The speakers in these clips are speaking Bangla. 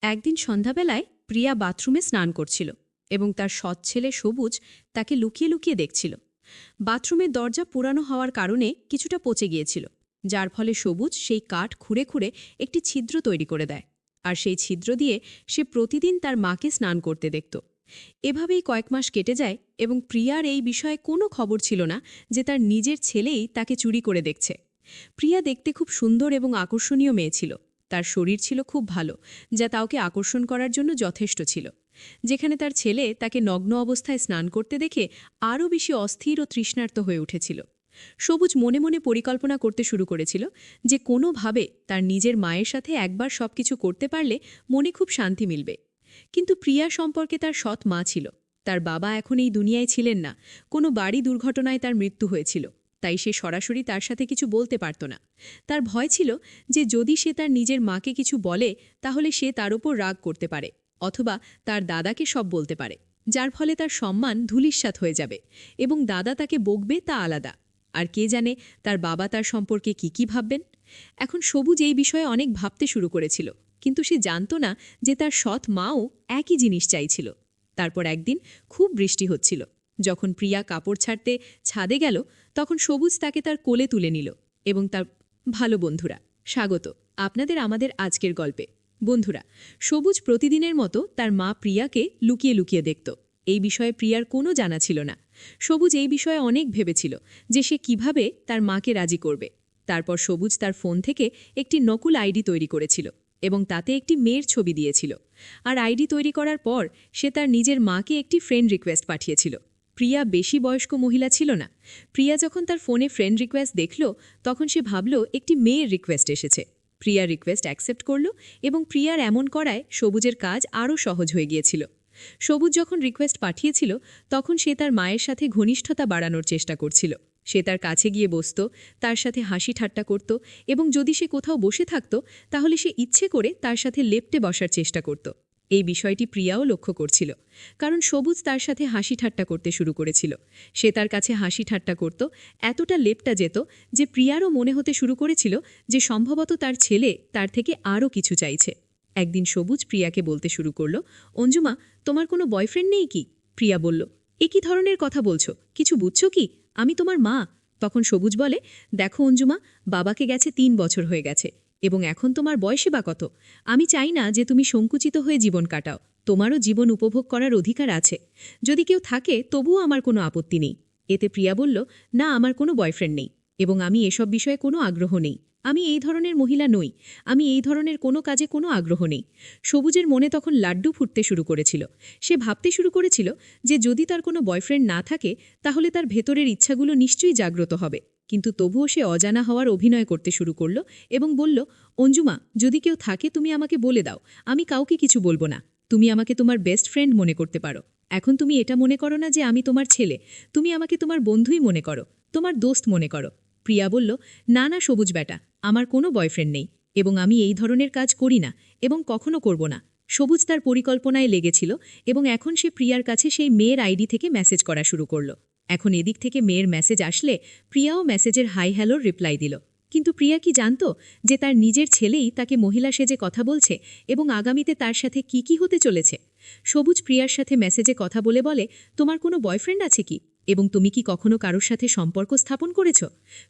একদিন সন্ধ্যাবেলায় প্রিয়া বাথরুমে স্নান করছিল এবং তার সৎ ছেলে সবুজ তাকে লুকিয়ে লুকিয়ে দেখছিল। বাথরুমের দরজা পুরানো হওয়ার কারণে কিছুটা পচে গিয়েছিল, যার ফলে সবুজ সেই কাঠ খুঁড়ে খুঁড়ে একটি ছিদ্র তৈরি করে দেয়, আর সেই ছিদ্র দিয়ে সে প্রতিদিন তার মাকে স্নান করতে দেখত। এভাবেই কয়েক মাস কেটে যায় এবং প্রিয়ার এই বিষয়ে কোনো খবর ছিল না যে তার নিজের ছেলেই তাকে চুরি করে দেখছে। প্রিয়া দেখতে খুব সুন্দর এবং আকর্ষণীয় মেয়ে ছিল। তার শরীর ছিল খুব ভালো, যা তাকে আকর্ষণ করার জন্য যথেষ্ট ছিল। যেখানে তার ছেলে তাকে নগ্ন অবস্থায় স্নান করতে দেখে আরও বেশি অস্থির ও তৃষ্ণার্ত হয়ে উঠেছিল। সবুজ মনে মনে পরিকল্পনা করতে শুরু করেছিল যে কোনোভাবে তার নিজের মায়ের সাথে একবার সবকিছু করতে পারলে মনে খুব শান্তি মিলবে। কিন্তু প্রিয়া সম্পর্কে তার সৎ মা ছিল। তার বাবা এখন এই দুনিয়ায় ছিলেন না, কোনো বাড়ি দুর্ঘটনায় তার মৃত্যু হয়েছিল, তাই সে সরাসরি তার সাথে কিছু বলতে পারত না। তার ভয় ছিল যে যদি সে তার নিজের মাকে কিছু বলে তাহলে সে তার ওপর রাগ করতে পারে, অথবা তার দাদাকে সব বলতে পারে, যার ফলে তার সম্মান ধূলিসাৎ হয়ে যাবে এবং দাদা তাকে বকবে তা আলাদা। আর কে জানে তার বাবা তার সম্পর্কে কি ভাববেন। এখন সবুজ এই বিষয়ে অনেক ভাবতে শুরু করেছিল, কিন্তু সে জানত না যে তার সৎ মাও একই জিনিস চাইছিল। তারপর একদিন খুব বৃষ্টি হচ্ছিল। যখন প্রিয়া কাপড় ছাড়তে ছাদে গেল, তখন সবুজ তাকে তার কোলে তুলে নিল এবং তার ভালো বন্ধুরা, স্বাগত আপনাদের আমাদের আজকের গল্পে। বন্ধুরা, সবুজ প্রতিদিনের মতো তার মা প্রিয়াকে লুকিয়ে লুকিয়ে দেখত। এই বিষয়ে প্রিয়ার কোনো জানা ছিল না। সবুজ এই বিষয়ে অনেক ভেবেছিল যে সে কিভাবে তার মাকে রাজি করবে। তারপর সবুজ তার ফোন থেকে একটি নকল আইডি তৈরি করেছিল এবং তাতে একটি মেয়ের ছবি দিয়েছিল। আর আইডি তৈরি করার পর সে তার নিজের মাকে একটি ফ্রেন্ড রিকোয়েস্ট পাঠিয়েছিল। প্রিয়া বেশি বয়স্ক মহিলা ছিল না। প্রিয়া যখন তার ফোনে ফ্রেন্ড রিকোয়েস্ট দেখল, তখন সে ভাবল একটি মেয়ের রিকোয়েস্ট এসেছে। প্রিয়া রিকোয়েস্ট অ্যাকসেপ্ট করল এবং প্রিয়ার এমন করায় সবুজের কাজ আরও সহজ হয়ে গিয়েছিল। সবুজ যখন রিকোয়েস্ট পাঠিয়েছিল, তখন সে তার মায়ের সাথে ঘনিষ্ঠতা বাড়ানোর চেষ্টা করছিল। সে তার কাছে গিয়ে বসত, তার সাথে হাসি ঠাট্টা করত এবং যদি সে কোথাও বসে থাকত তাহলে সে ইচ্ছে করে তার সাথে লেপ্টে বসার চেষ্টা করত। এই বিষয়টি প্রিয়াও লক্ষ্য করছিল, কারণ সবুজ তার সাথে হাসি ঠাট্টা করতে শুরু করেছিল। সে তার কাছে হাসি ঠাট্টা করত, এতটা লেপ্টা যেত যে প্রিয়ারও মনে হতে শুরু করেছিল যে সম্ভবত তার ছেলে তার থেকে আরও কিছু চাইছে। একদিন সবুজ প্রিয়াকে বলতে শুরু করল, অঞ্জুমা, তোমার কোনো বয়ফ্রেন্ড নেই কি? প্রিয়া বলল, এ কি ধরনের কথা বলছো? কিছু বুঝছো কি? আমি তোমার মা। তখন সবুজ বলে, দেখো অঞ্জুমা, বাবাকে গেছে ৩ বছর হয়ে গেছে এবং এখন তোমার বয়সে বা কত? আমি চাই না যে তুমি সংকুচিত হয়ে জীবন কাটাও। তোমারও জীবন উপভোগ করার অধিকার আছে। যদি কেউ থাকে তবুও আমার কোনো আপত্তি নেই। এতে প্রিয়া বলল, না, আমার কোনো বয়ফ্রেন্ড নেই এবং আমি এসব বিষয়ে কোনো আগ্রহ নেই। আমি এই ধরনের মহিলা নই। আমি এই ধরনের কোনো কাজে কোনো আগ্রহ নেই। সবুজের মনে তখন লাড্ডু ফুটতে শুরু করেছিল। সে ভাবতে শুরু করেছিল যে যদি তার কোনো বয়ফ্রেন্ড না থাকে তাহলে তার ভেতরের ইচ্ছাগুলো নিশ্চয়ই জাগ্রত হবে। কিন্তু তবুও সে অজানা হওয়ার অভিনয় করতে শুরু করল এবং বলল, অঞ্জুমা, যদি কেউ থাকে তুমি আমাকে বলে দাও। আমি কাউকে কিছু বলবো না। তুমি আমাকে তোমার বেস্ট ফ্রেন্ড মনে করতে পারো। এখন তুমি এটা মনে করো না যে আমি তোমার ছেলে। তুমি আমাকে তোমার বন্ধুই মনে করো, তোমার দোস্ত মনে করো। প্রিয়া বলল, না না সবুজ বেটা, আমার কোনো বয়ফ্রেন্ড নেই এবং আমি এই ধরনের কাজ করি না এবং কখনো করব না। সবুজ তার পরিকল্পনায় লেগেছিল এবং এখন সে প্রিয়ার কাছে সেই মেয়ের আইডি থেকে মেসেজ করা শুরু করল। এখন এদিক থেকে মেয়ের মেসেজ আসলে প্রিয়াও মেসেজের হাই হ্যালোর রিপ্লাই দিল। কিন্তু প্রিয়া কি জানত যে তার নিজের ছেলেই তাকে মহিলা সেজে কথা বলছে এবং আগামীতে তার সাথে কি হতে চলেছে? সবুজ প্রিয়ার সাথে মেসেজে কথা বলে, তোমার কোনো বয়ফ্রেন্ড আছে কি এবং তুমি কি কখনো কারোর সাথে সম্পর্ক স্থাপন করেছ?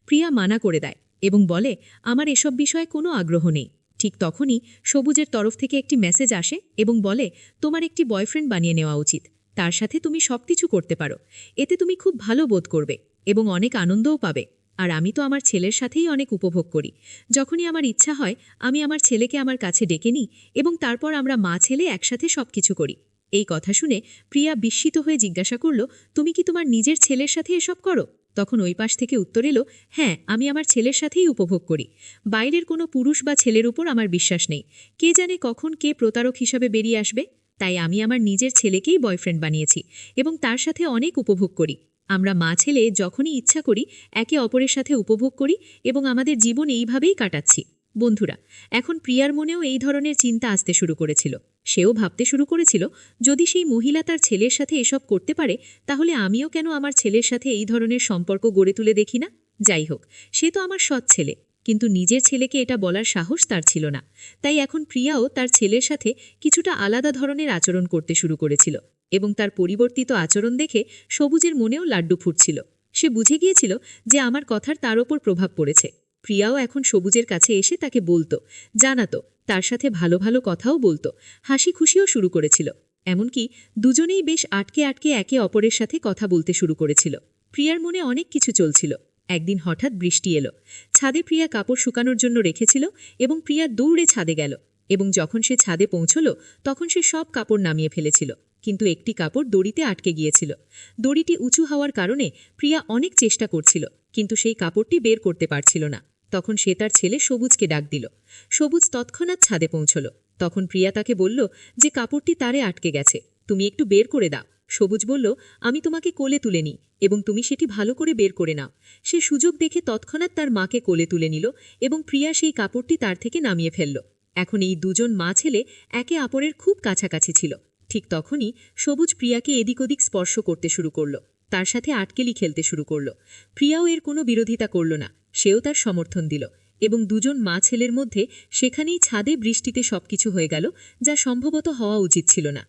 প্রিয়া মানা করে দেয় এবং বলে, আমার এসব বিষয়ে কোনো আগ্রহ নেই। ঠিক তখনই সবুজের তরফ থেকে একটি মেসেজ আসে এবং বলে, তোমার একটি বয়ফ্রেন্ড বানিয়ে নেওয়া উচিত। তার সাথে তুমি সবকিছু করতে পারো। এতে তুমি খুব ভালো বোধ করবে এবং অনেক আনন্দও পাবে। আর আমি তো আমার ছেলের সাথেই অনেক উপভোগ করি। যখনই আমার ইচ্ছা হয় আমি আমার ছেলেকে আমার কাছে ডেকে নিই এবং তারপর আমরা মা ছেলে একসাথে সবকিছু করি। এই কথা শুনে প্রিয়া বিস্মিত হয়ে জিজ্ঞাসা করল, তুমি কি তোমার নিজের ছেলের সাথে এসব করো? তখন ওই পাশ থেকে উত্তর এলো, হ্যাঁ, আমি আমার ছেলের সাথেই উপভোগ করি। বাইরের কোনো পুরুষ বা ছেলের উপর আমার বিশ্বাস নেই। কে জানে কখন কে প্রতারক হিসাবে বেরিয়ে আসবে। তাই আমি আমার নিজের ছেলেকেই বয়ফ্রেন্ড বানিয়েছি এবং তার সাথে অনেক উপভোগ করি। আমরা মা ছেলে যখনই ইচ্ছা করি একে অপরের সাথে উপভোগ করি এবং আমাদের জীবন এইভাবেই কাটাচ্ছি। বন্ধুরা, এখন প্রিয়ার মনেও এই ধরনের চিন্তা আসতে শুরু করেছিল। সেও ভাবতে শুরু করেছিল, যদি সেই মহিলা তার ছেলের সাথে এসব করতে পারে তাহলে আমিও কেন আমার ছেলের সাথে এই ধরনের সম্পর্ক গড়ে তুলে দেখি না? যাই হোক, সে তো আমার সৎ ছেলে। কিন্তু নিজের ছেলেকে এটা বলার সাহস তার ছিল না। তাই এখন প্রিয়াও তার ছেলের সাথে কিছুটা আলাদা ধরনের আচরণ করতে শুরু করেছিল, এবং তার পরিবর্তিত আচরণ দেখে সবুজের মনেও লাড্ডু ফুটছিল। সে বুঝে গিয়েছিল যে আমার কথার তার ওপর প্রভাব পড়েছে। প্রিয়াও এখন সবুজের কাছে এসে তাকে বলতো, জানাতো, তার সাথে ভালো ভালো কথাও বলতো, হাসি খুশিও শুরু করেছিল। এমনকি দুজনেই বেশ আটকে আটকে একে অপরের সাথে কথা বলতে শুরু করেছিল। প্রিয়ার মনে অনেক কিছু চলছিল। একদিন হঠাৎ বৃষ্টি এলো। ছাদে প্রিয়া কাপড় শুকানোর জন্য রেখেছিল এবং প্রিয়া দৌড়ে ছাদে গেল, এবং যখন সে ছাদে পৌঁছল তখন সে সব কাপড় নামিয়ে ফেলেছিল, কিন্তু একটি কাপড় দড়িতে আটকে গিয়েছিল। দড়িটি উঁচু হওয়ার কারণে প্রিয়া অনেক চেষ্টা করছিল, কিন্তু সেই কাপড়টি বের করতে পারছিল না। তখন সে তার ছেলে সবুজকে ডাক দিল। সবুজ তৎক্ষণাৎ ছাদে পৌঁছল। তখন প্রিয়া তাকে বলল যে কাপড়টি তারে আটকে গেছে, তুমি একটু বের করে দাও। সবুজ বলল, আমি তোমাকে কোলে তুলে নিই এবং তুমি সেটি ভালো করে বের করে নাও। সে সুযোগ দেখে তৎক্ষণাৎ তার মাকে কোলে তুলে নিল এবং প্রিয়া সেই কাপড়টি তার থেকে নামিয়ে ফেলল। এখন এই দুজন মা ছেলে একে অপরের খুব কাছাকাছি ছিল। ঠিক তখনই সবুজ প্রিয়াকে এদিক ওদিক স্পর্শ করতে শুরু করল, তার সাথে আটকেলি খেলতে শুরু করল। প্রিয়াও এর কোনো বিরোধিতা করল না, সেও তার সমর্থন দিল, এবং দুজন মা ছেলের মধ্যে সেখানেই ছাদে বৃষ্টিতে সবকিছু হয়ে গেল, যা সম্ভবত হওয়া উচিত ছিল না।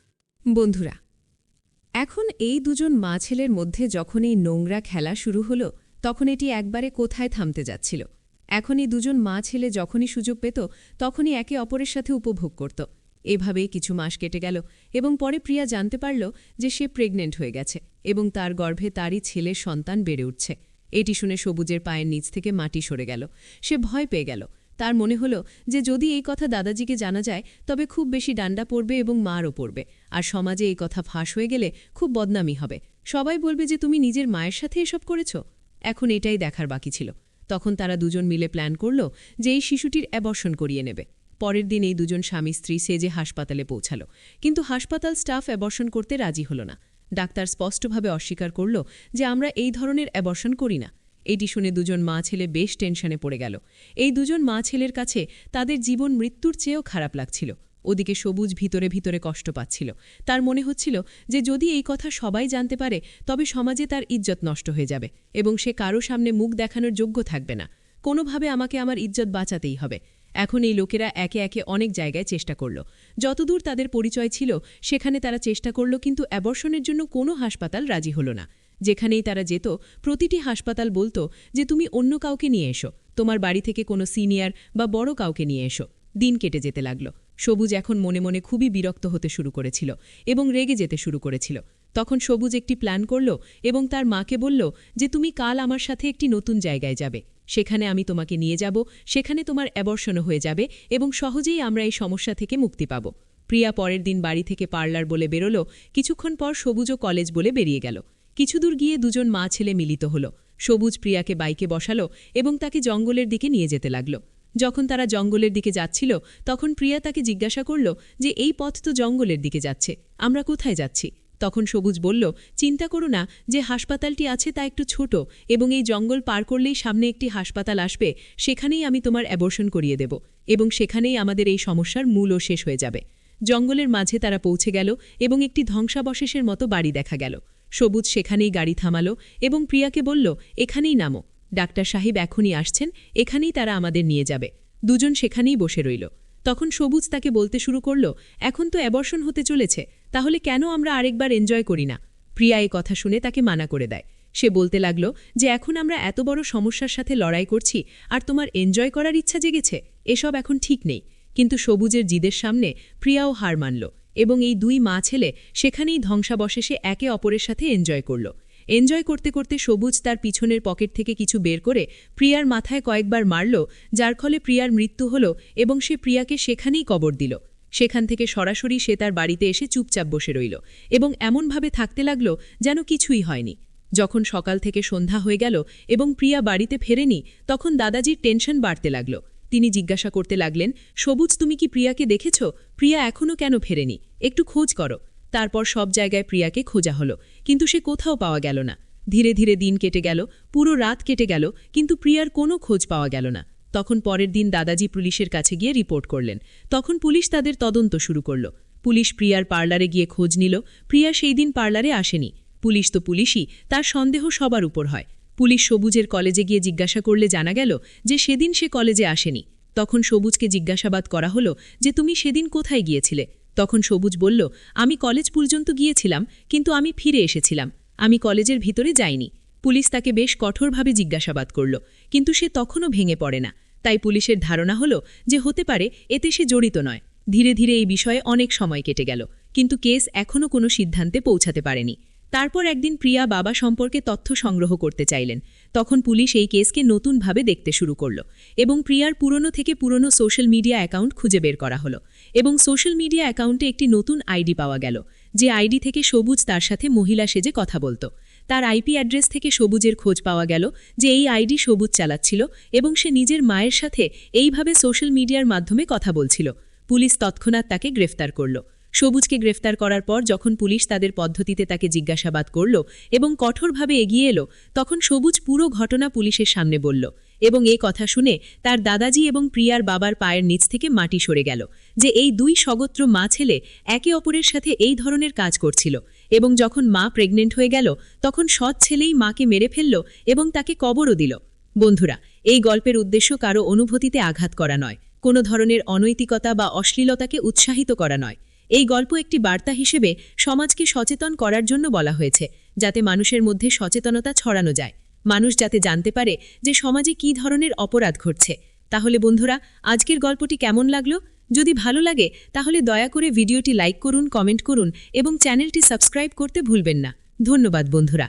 বন্ধুরা, এখন এই দুজন মা ছেলের মধ্যে যখন এই নোংরা খেলা শুরু হলো, তখন এটি একবারে কোথায় থামতে যাচ্ছিল। এখন এই দুজন মা ছেলে যখনই সুযোগ পেত তখনই একে অপরের সাথে উপভোগ করত। এভাবেই কিছু মাস কেটে গেল এবং পরে প্রিয়া জানতে পারল যে সে প্রেগনেন্ট হয়ে গেছে এবং তার গর্ভে তারই ছেলের সন্তান বেড়ে উঠছে। এটি শুনে সবুজের পায়ের নিচ থেকে মাটি সরে গেল। সে ভয় পেয়ে গেল। তার মনে হলো যে যদি এই কথা দাদাজিকে জানা যায় তবে খুব বেশি ডান্ডা পড়বে এবং মারও পড়বে, আর সমাজে এই কথা ফাঁস হয়ে গেলে খুব বদনামি হবে। সবাই বলবে যে তুমি নিজের মায়ের সাথে এসব করেছ। এখন এটাই দেখার বাকি ছিল। তখন তারা দুজন মিলে প্ল্যান করল যে এই শিশুটির অ্যাবর্শন করিয়ে নেবে। পরের দিন এই দুজন স্বামী স্ত্রী সেজে হাসপাতালে পৌঁছাল, কিন্তু হাসপাতাল স্টাফ অ্যাবর্শন করতে রাজি হল না। ডাক্তার স্পষ্টভাবে অস্বীকার করল যে আমরা এই ধরনের অ্যাবর্শন করি না। এটি শুনে দুজন মা ছেলে বেশ টেনশনে পড়ে গেল। এই দুজন মা ছেলের কাছে তাদের জীবন মৃত্যুর চেয়েও খারাপ লাগছিল। ওদিকে সবুজ ভিতরে ভিতরে কষ্ট পাচ্ছিল। তার মনে হচ্ছিল যে যদি এই কথা সবাই জানতে পারে তবে সমাজে তার ইজ্জত নষ্ট হয়ে যাবে এবং সে কারো সামনে মুখ দেখানোর যোগ্য থাকবে না। কোনোভাবে আমাকে আমার ইজ্জত বাঁচাতেই হবে। এখন এই লোকেরা একে একে অনেক জায়গায় চেষ্টা করল। যতদূর তাদের পরিচয় ছিল সেখানে তারা চেষ্টা করল, কিন্তু অ্যাবর্শনের জন্য কোনো হাসপাতাল রাজি হল না। যেখানেই তারা যেত প্রতিটি হাসপাতাল বলতো যে তুমি অন্য কাউকে নিয়ে এসো, তোমার বাড়ি থেকে কোনো সিনিয়র বা বড় কাউকে নিয়ে এসো। দিন কেটে যেতে লাগল। সবুজ এখন মনে মনে খুবই বিরক্ত হতে শুরু করেছিল এবং রেগে যেতে শুরু করেছিল। তখন সবুজ একটি প্ল্যান করল এবং তার মাকে বলল যে তুমি কাল আমার সাথে একটি নতুন জায়গায় যাবে, সেখানে আমি তোমাকে নিয়ে যাব, সেখানে তোমার অ্যাবর্শনও হয়ে যাবে এবং সহজেই আমরা এই সমস্যা থেকে মুক্তি পাব। প্রিয়া পরের দিন বাড়ি থেকে পার্লার বলে বেরোল। কিছুক্ষণ পর সবুজও কলেজ বলে বেরিয়ে গেল। কিছুদূর গিয়ে দুজন মা ছেলে মিলিত হল। সবুজ প্রিয়াকে বাইকে বসালো এবং তাকে জঙ্গলের দিকে নিয়ে যেতে লাগল। যখন তারা জঙ্গলের দিকে যাচ্ছিল তখন প্রিয়া তাকে জিজ্ঞাসা করল যে এই পথ তো জঙ্গলের দিকে যাচ্ছে, আমরা কোথায় যাচ্ছি? তখন সবুজ বলল, চিন্তা করো না, যে হাসপাতালটি আছে তা একটু ছোট এবং এই জঙ্গল পার করলেই সামনে একটি হাসপাতাল আসবে, সেখানেই আমি তোমার অ্যাবর্শন করিয়ে দেব এবং সেখানেই আমাদের এই সমস্যার মূলও শেষ হয়ে যাবে। জঙ্গলের মাঝে তারা পৌঁছে গেল এবং একটি ধ্বংসাবশেষের মতো বাড়ি দেখা গেল। সবুজ সেখানেই গাড়ি থামালো এবং প্রিয়াকে বলল, এখানেই নামো, ডাক্তার সাহেব এখনই আসছেন, এখানেই তারা আমাদের নিয়ে যাবে। দুজন সেখানেই বসে রইল। তখন সবুজ তাকে বলতে শুরু করল, এখন তো অ্যাবর্শন হতে চলেছে, তাহলে কেন আমরা আরেকবার এনজয় করি না? প্রিয়া এই কথা শুনে তাকে মানা করে দেয়। সে বলতে লাগল যে এখন আমরা এত বড় সমস্যার সাথে লড়াই করছি আর তোমার এনজয় করার ইচ্ছা জেগেছে, এসব এখন ঠিক নেই। কিন্তু সবুজের জিদের সামনে প্রিয়াও হার মানল এবং এই দুই মা ছেলে সেখানেই ধ্বংসাবশেষে একে অপরের সাথে এনজয় করল। এনজয় করতে করতে সবুজ তার পিছনের পকেট থেকে কিছু বের করে প্রিয়ার মাথায় কয়েকবার মারল, যার ফলে প্রিয়ার মৃত্যু হল এবং সে প্রিয়াকে সেখানেই কবর দিল। সেখান থেকে সরাসরি সে তার বাড়িতে এসে চুপচাপ বসে রইল এবং এমনভাবে থাকতে লাগল যেন কিছুই হয়নি। যখন সকাল থেকে সন্ধ্যা হয়ে গেল এবং প্রিয়া বাড়িতে ফেরেনি, তখন দাদাজির টেনশন বাড়তে লাগল। তিনি জিজ্ঞাসা করতে লাগলেন, সবুজ তুমি কি প্রিয়াকে দেখেছ? প্রিয়া এখনও কেন ফেরেনি? একটু খোঁজ করো। তারপর সব জায়গায় প্রিয়াকে খোঁজা হলো, কিন্তু সে কোথাও পাওয়া গেল না। ধীরে ধীরে দিন কেটে গেল, পুরো রাত কেটে গেল, কিন্তু প্রিয়ার কোনো খোঁজ পাওয়া গেল না। তখন পরের দিন দাদাজি পুলিশের কাছে গিয়ে রিপোর্ট করলেন। তখন পুলিশ তাদের তদন্ত শুরু করল। পুলিশ প্রিয়ার পার্লারে গিয়ে খোঁজ নিল। প্রিয়া সেই দিন পার্লারে আসেনি। পুলিশ তো পুলিশই, তার সন্দেহ সবার উপর হয়। পুলিশ সবুজের কলেজে গিয়ে জিজ্ঞাসা করলে জানা গেল যে সেদিন সে কলেজে আসেনি। তখন সবুজকে জিজ্ঞাসাবাদ করা হলো যে তুমি সেদিন কোথায় গিয়েছিলে। তখন সবুজ বলল, আমি কলেজ পর্যন্ত গিয়েছিলাম, কিন্তু আমি ফিরে এসেছিলাম, আমি কলেজের ভিতরে যাইনি। পুলিশ তাকে বেশ কঠোরভাবে জিজ্ঞাসাবাদ করল, কিন্তু সে তখনও ভেঙে পড়ে না। তাই পুলিশের ধারণা হলো যে হতে পারে এতে সে জড়িত নয়। ধীরে ধীরে এই বিষয়ে অনেক সময় কেটে গেল, কিন্তু কেস এখনও কোনো সিদ্ধান্তে পৌঁছাতে পারেনি। তারপর একদিন প্রিয়া বাবা সম্পর্কে তথ্য সংগ্রহ করতে চাইলেন। তখন পুলিশ এই কেসকে নতুনভাবে দেখতে শুরু করল এবং প্রিয়ার পুরনো থেকে পুরনো সোশ্যাল মিডিয়া অ্যাকাউন্ট খুঁজে বের করা হলো এবং সোশ্যাল মিডিয়া অ্যাকাউন্টে একটি নতুন আইডি পাওয়া গেল, যে আইডি থেকে সবুজ তার সাথে মহিলা সেজে কথা বলত। তার আইপি অ্যাড্রেস থেকে সবুজের খোঁজ পাওয়া গেল যে এই আইডি সবুজ চালাচ্ছিল এবং সে নিজের মায়ের সাথে এইভাবে সোশ্যাল মিডিয়ার মাধ্যমে কথা বলছিল। পুলিশ তৎক্ষণাৎ তাকে গ্রেফতার করল। সবুজকে গ্রেফতার করার পর যখন পুলিশ তাদের পদ্ধতিতে তাকে জিজ্ঞাসাবাদ করল এবং কঠোরভাবে এগিয়ে এলো, তখন সবুজ পুরো ঘটনা পুলিশের সামনে বলল এবং এ কথা শুনে তার দাদাজি এবং প্রিয়ার বাবার পায়ের নিচ থেকে মাটি সরে গেল যে এই দুই সগোত্র মা ছেলে একে অপরের সাথে এই ধরনের কাজ করছিল। এবং যখন মা প্রেগনেন্ট হয়ে গেল, তখন সৎ ছেলেই মাকে মেরে ফেলল এবং তাকে কবরও দিল। বন্ধুরা, এই গল্পের উদ্দেশ্য কারো অনুভূতিতে আঘাত করা নয়, কোনো ধরনের অনৈতিকতা বা অশ্লীলতাকে উৎসাহিত করা নয়। এই গল্প একটি বার্তা হিসেবে সমাজকে সচেতন করার জন্য বলা হয়েছে, যাতে মানুষের মধ্যে সচেতনতা ছড়ানো যায়, মানুষ যাতে জানতে পারে যে সমাজে কী ধরনের অপরাধ ঘটছে। তাহলে বন্ধুরা, আজকের গল্পটি কেমন লাগলো? যদি ভালো লাগে তাহলে দয়া করে ভিডিওটি লাইক করুন, কমেন্ট করুন এবং চ্যানেলটি সাবস্ক্রাইব করতে ভুলবেন না। ধন্যবাদ বন্ধুরা।